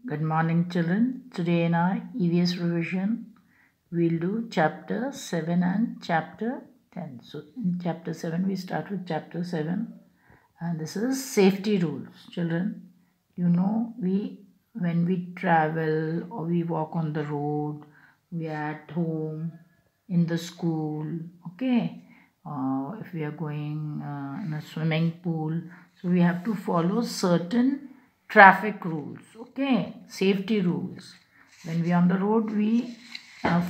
Good morning, children. Today in our Evs Revision, we'll do chapter 7 and chapter 10. So, in chapter 7, we start with chapter 7, and this is safety rules. Children, you know, when we travel or we walk on the road, we are at home, in the school, okay, if we are going in a swimming pool, so we have to follow certain traffic rules, okay, safety rules. When we are on the road, we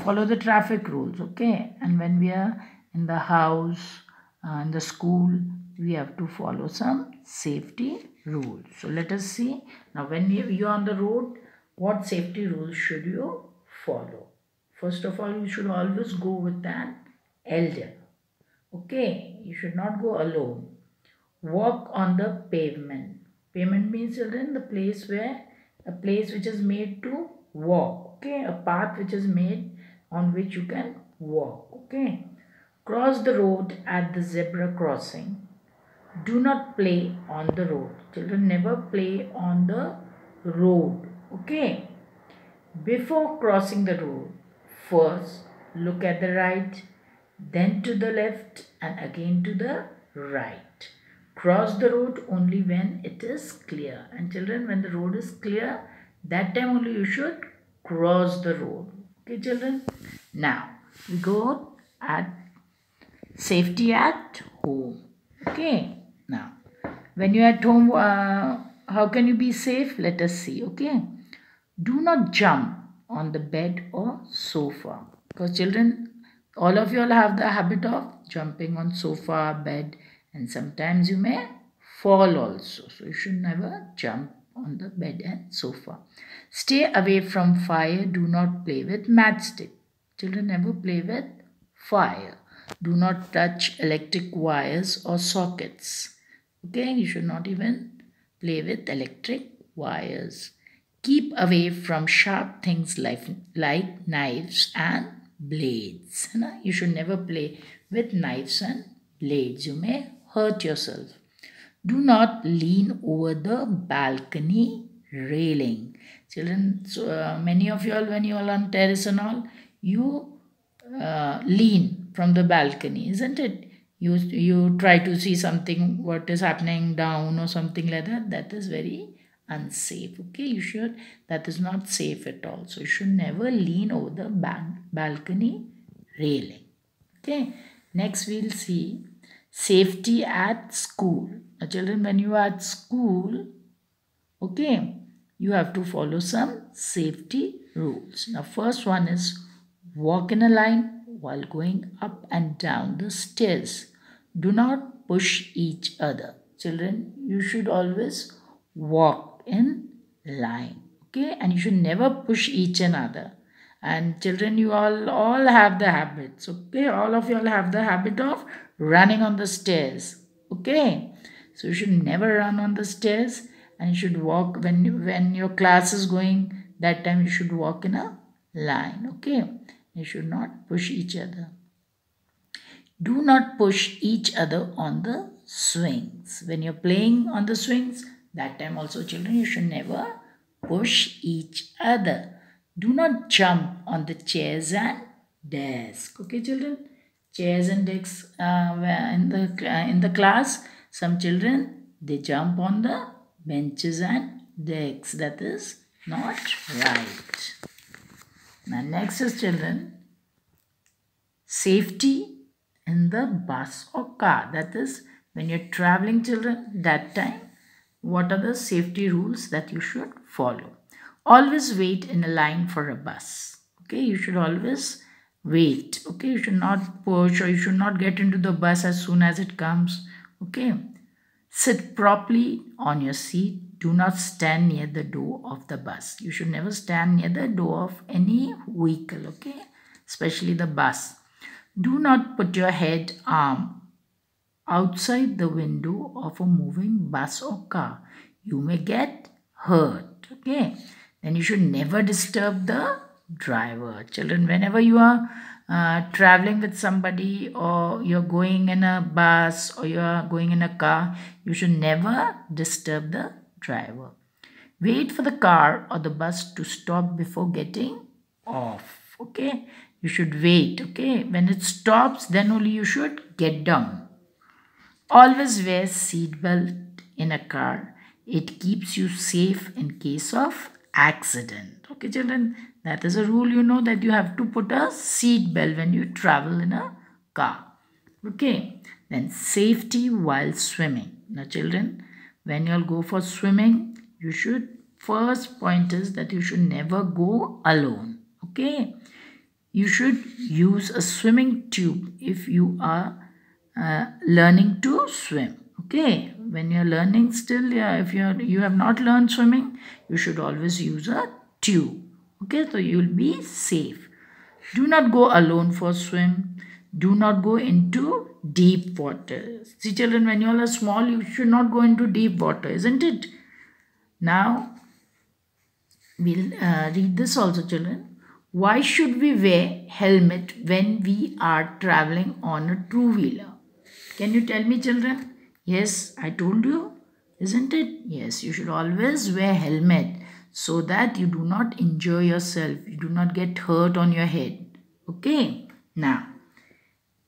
follow the traffic rules, okay, and when we are in the house, in the school, we have to follow some safety rules. So let us see now. When you are on the road, what safety rules should you follow? First of all, you should always go with an elder, okay, you should not go alone. Walk on the pavement. Pavement means, children, the place where a place which is made to walk, okay, a path which is made on which you can walk, okay. Cross the road at the zebra crossing. Do not play on the road. Children, never play on the road, okay. Before crossing the road, first look at the right, then to the left, and again to the right. Cross the road only when it is clear. And children, when the road is clear, that time only you should cross the road. Okay, children? Now, we go at safety at home. Okay? Now, when you are at home, how can you be safe? Let us see. Okay? Do not jump on the bed or sofa, because children, all of you all have the habit of jumping on sofa, bed, and sometimes you may fall also. So you should never jump on the bed and sofa. Stay away from fire. Do not play with matchstick. Children, never play with fire. Do not touch electric wires or sockets. Okay, you should not even play with electric wires. Keep away from sharp things like knives and blades. You should never play with knives and blades. You may hurt yourself. Do not lean over the balcony railing. Children, so, many of you all, when you are on terrace and all, you lean from the balcony, isn't it? You try to see something, what is happening down or something like that. That is very unsafe, okay. You should, that is not safe at all. So you should never lean over the balcony railing, okay. Next we'll see safety at school. Now children, when you are at school, okay, you have to follow some safety rules. Now first one is walk in a line while going up and down the stairs. Do not push each other. Children, you should always walk in line, okay, and you should never push each another. And children, you all have the habits, okay, all of you all have the habit of running on the stairs, okay. So you should never run on the stairs, and you should walk when your class is going, that time you should walk in a line, okay. You should not push each other. Do not push each other on the swings. When you're playing on the swings, that time also, children, you should never push each other. Do not jump on the chairs and desk. Okay, children? Chairs and desks, in the class, some children, they jump on the benches and desks. That is not right. Now next is, children, safety in the bus or car. That is, when you're traveling, children, that time, what are the safety rules that you should follow? Always wait in a line for a bus. Okay, you should always wait. Okay, you should not push, or you should not get into the bus as soon as it comes. Okay, sit properly on your seat. Do not stand near the door of the bus. You should never stand near the door of any vehicle, okay, especially the bus. Do not put your arm outside the window of a moving bus or car. You may get hurt, okay. Then you should never disturb the driver. Children, whenever you are traveling with somebody, or you're going in a bus, or you're going in a car, you should never disturb the driver. Wait for the car or the bus to stop before getting off. Okay, you should wait. Okay, when it stops, then only you should get down. Always wear seat belt in a car. It keeps you safe in case of accident. Okay, children, that is a rule, you know, that you have to put a seat belt when you travel in a car. Okay, then safety while swimming. Now, children, when you'll go for swimming, you should, first point is that you should never go alone. Okay, you should use a swimming tube if you are learning to swim. Okay, when you're learning still, yeah, if you have not learned swimming, you should always use a tube. Okay, so you'll be safe. Do not go alone for swim. Do not go into deep water. See, children, when you all are small, you should not go into deep water, isn't it? Now we'll read this also, children. Why should we wear helmet when we are traveling on a two-wheeler? Can you tell me, children? Yes, I told you, isn't it? Yes, you should always wear helmet so that you do not injure yourself. You do not get hurt on your head. Okay? Now,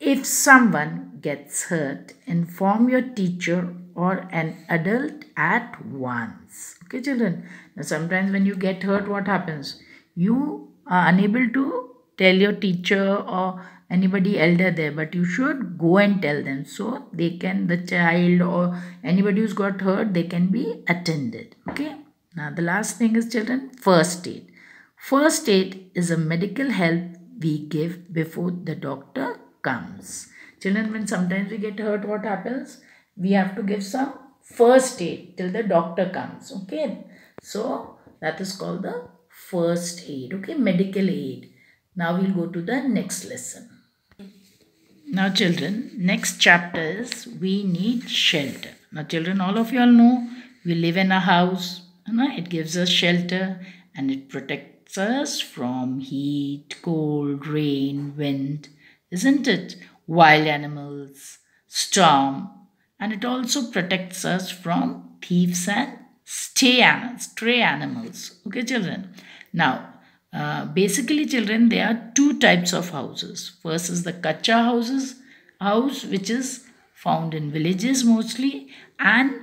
if someone gets hurt, inform your teacher or an adult at once. Okay, children? Now, sometimes when you get hurt, what happens? You are unable to tell your teacher or anybody elder there, but you should go and tell them so they can, the child or anybody who's got hurt, they can be attended. Okay, now the last thing is, children, first aid. First aid is a medical help we give before the doctor comes. Children, when sometimes we get hurt, what happens? We have to give some first aid till the doctor comes. Okay, so that is called the first aid. Okay, medical aid. Now we'll go to the next lesson. Now, children, next chapter is we need shelter. Now, children, all of you all know we live in a house. It gives us shelter and it protects us from heat, cold, rain, wind, isn't it? Wild animals, storm, and it also protects us from thieves and stray animals. Okay, children. Now, basically, children, there are two types of houses. First is the kacha house, which is found in villages mostly, and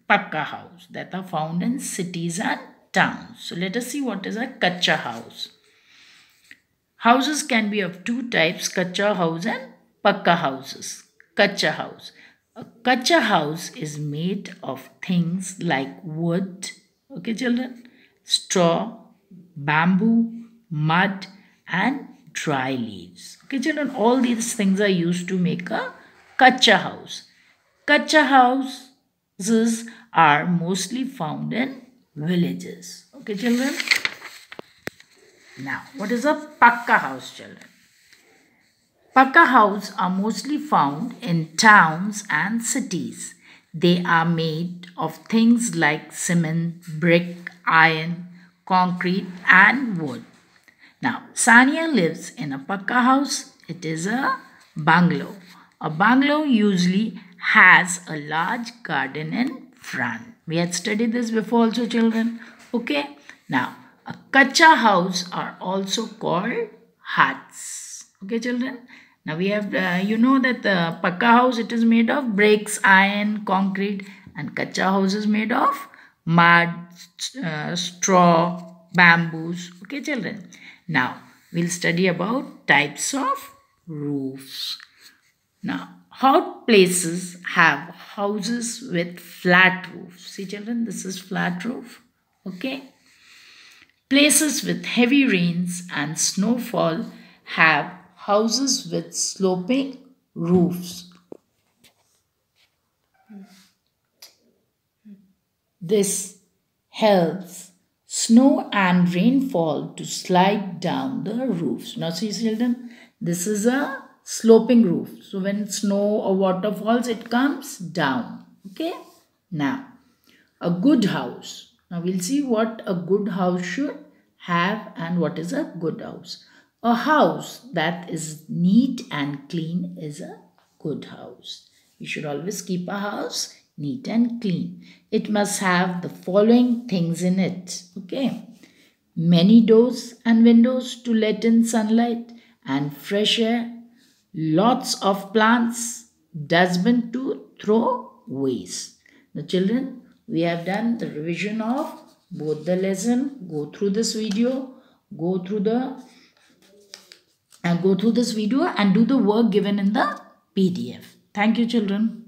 pakka house that are found in cities and towns. So let us see what is a kacha house. Houses can be of two types, kacha house and pakka houses. Kacha house. A kacha house is made of things like wood, okay, children, straw, bamboo, mud, and dry leaves. Okay, children, all these things are used to make a kacha house. Kacha houses are mostly found in villages. Okay, children. Now, what is a pakka house, children? Pakka houses are mostly found in towns and cities. They are made of things like cement, brick, iron, concrete and wood. Now, Sania lives in a pakka house. It is a bungalow. A bungalow usually has a large garden in front. We had studied this before also, children. Okay. Now, a kacha house are also called huts. Okay, children. Now we have, you know that the pakka house, it is made of bricks, iron, concrete, and kacha house is made of mud, straw, bamboos. Okay, children. Now we'll study about types of roofs. Now, hot places have houses with flat roofs. See, children, this is flat roof. Okay. Places with heavy rains and snowfall have houses with sloping roofs. This helps snow and rainfall to slide down the roofs. Now see, children, this is a sloping roof. So when snow or water falls, it comes down. Okay. Now, a good house. Now we'll see what a good house should have and what is a good house. A house that is neat and clean is a good house. You should always keep a house neat and clean. It must have the following things in it. Okay. Many doors and windows to let in sunlight and fresh air. Lots of plants. Dustbin to throw waste. The children, we have done the revision of both the lesson. Go through this video. Go through this video and do the work given in the PDF. Thank you, children.